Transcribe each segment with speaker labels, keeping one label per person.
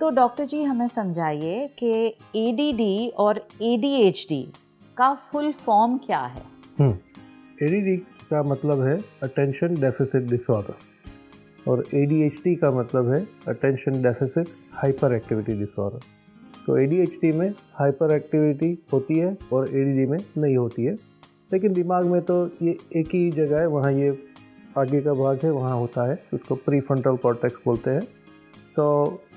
Speaker 1: तो डॉक्टर जी हमें समझाइए कि एडीडी और एडीएचडी का फुल फॉर्म क्या है?
Speaker 2: एडीडी का मतलब है अटेंशन डेफिसिट डिसऑर्डर और एडीएचडी का मतलब है attention deficit hyper activity disorder. तो एडीएचडी में हाइपर एक्टिविटी होती है और एडीडी में नहीं होती है, लेकिन दिमाग में तो ये एक ही जगह है, वहाँ ये आगे का भाग है, वहाँ होता है, उसको प्रीफ्रंटल कॉर्टेक्स बोलते हैं। तो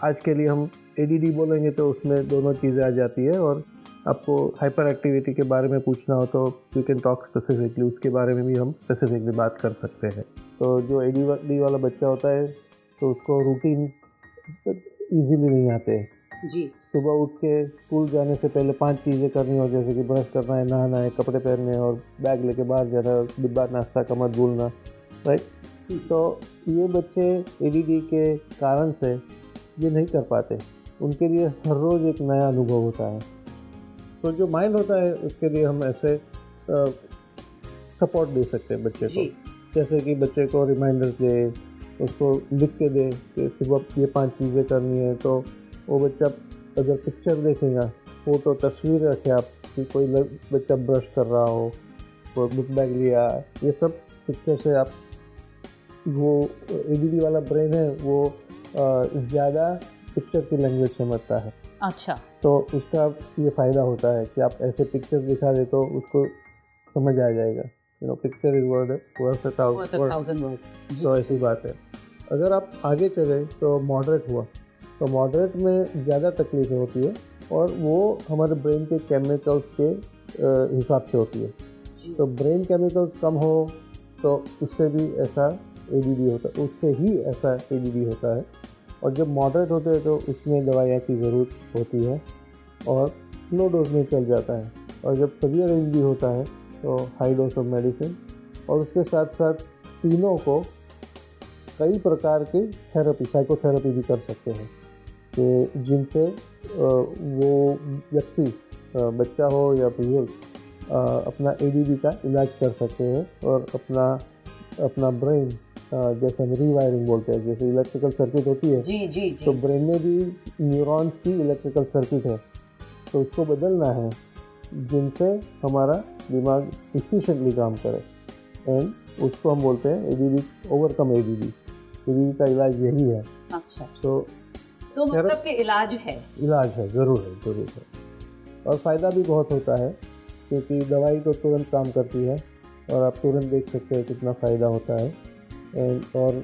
Speaker 2: आज के लिए हम एडीडी बोलेंगे तो उसमें दोनों चीज़ें आ जाती है, और आपको हाइपर एक्टिविटी के बारे में पूछना हो तो यू कैन टॉक स्पेसिफिकली, उसके बारे में भी हम स्पेसिफिकली बात कर सकते हैं। तो जो एडीडी वाला बच्चा होता है तो उसको रूटीन इजीली नहीं आते हैं
Speaker 1: जी।
Speaker 2: सुबह उठ के स्कूल जाने से पहले 5 चीज़ें करनी हो, जैसे कि ब्रश करना है, नहाना है, कपड़े पहनने और बैग लेके बाहर जाना, डिब्बा नाश्ता का मत भूलना, राइट। तो ये बच्चे एडीडी के कारण से ये नहीं कर पाते, उनके लिए हर रोज़ एक नया अनुभव होता है। तो जो माइंड होता है उसके लिए हम ऐसे सपोर्ट दे सकते हैं बच्चे को, जैसे कि बच्चे को रिमाइंडर दे, उसको लिख के दे कि सुबह ये 5 चीज़ें करनी है। तो वो बच्चा अगर पिक्चर देखेगा, फोटो तस्वीर रखे आप कि कोई बच्चा ब्रश कर रहा हो, वो बुक बैग लिया, ये सब पिक्चर से आप, वो एडीडी वाला ब्रेन है वो ज़्यादा पिक्चर की लैंग्वेज समझता है।
Speaker 1: अच्छा।
Speaker 2: तो उसका ये फ़ायदा होता है कि आप ऐसे पिक्चर दिखा दे तो उसको समझ आ जाएगा, picture is worth a thousand words. तो ऐसी बात है। अगर आप आगे चले तो मॉडरेट हुआ, तो मॉडरेट में ज़्यादा तकलीफें होती है और वो हमारे ब्रेन के केमिकल्स के हिसाब से होती है। तो ब्रेन केमिकल्स कम हो तो उससे भी ऐसा एडीडी होता है, उससे ही ऐसा एडीडी होता है। और जब मॉडरेट होते हैं तो उसमें दवाइयाँ की ज़रूरत होती है और लो डोज में चल जाता है। और जब सीवियर एडीडी होता है तो हाई डोज ऑफ मेडिसिन, और उसके साथ साथ तीनों को कई प्रकार की थेरेपी, साइकोथेरेपी भी कर सकते हैं कि जिनसे वो व्यक्ति, बच्चा हो या बुजुर्ग, अपना एडीडी का इलाज कर सकते हैं और अपना ब्रेन, जैसे हम रीवायरिंग बोलते हैं, जैसे इलेक्ट्रिकल सर्किट होती है,
Speaker 1: जी।
Speaker 2: तो ब्रेन में भी न्यूरॉन्स की इलेक्ट्रिकल सर्किट है, तो उसको बदलना है जिनसे हमारा दिमाग इफिशिएंटली काम करे, एंड उसको हम बोलते हैं एडीडी, ओवरकम एडीडी। एडीडी का इलाज यही है।
Speaker 1: अच्छा।
Speaker 2: तो
Speaker 1: मतलब कि इलाज है,
Speaker 2: ज़रूर है। और फ़ायदा भी बहुत होता है क्योंकि दवाई तो तुरंत काम करती है और आप तुरंत देख सकते हैं कितना फ़ायदा होता है। और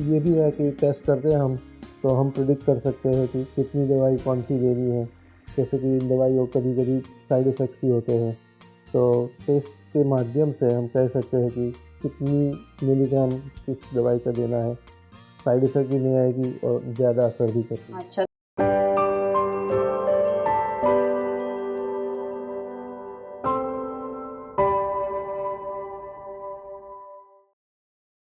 Speaker 2: ये भी है कि टेस्ट करते हैं हम, तो हम प्रिडिक्ट कर सकते हैं कि कितनी दवाई कौन सी देनी है, जैसे कि इन दवाइयों कभी साइड इफ़ेक्ट्स भी होते हैं, तो टेस्ट के माध्यम से हम कह सकते हैं कि कितनी मिलीग्राम किस दवाई का देना है, साइड इफ़ेक्ट भी नहीं आएगी और ज़्यादा असर भी करेगी।
Speaker 1: अच्छा।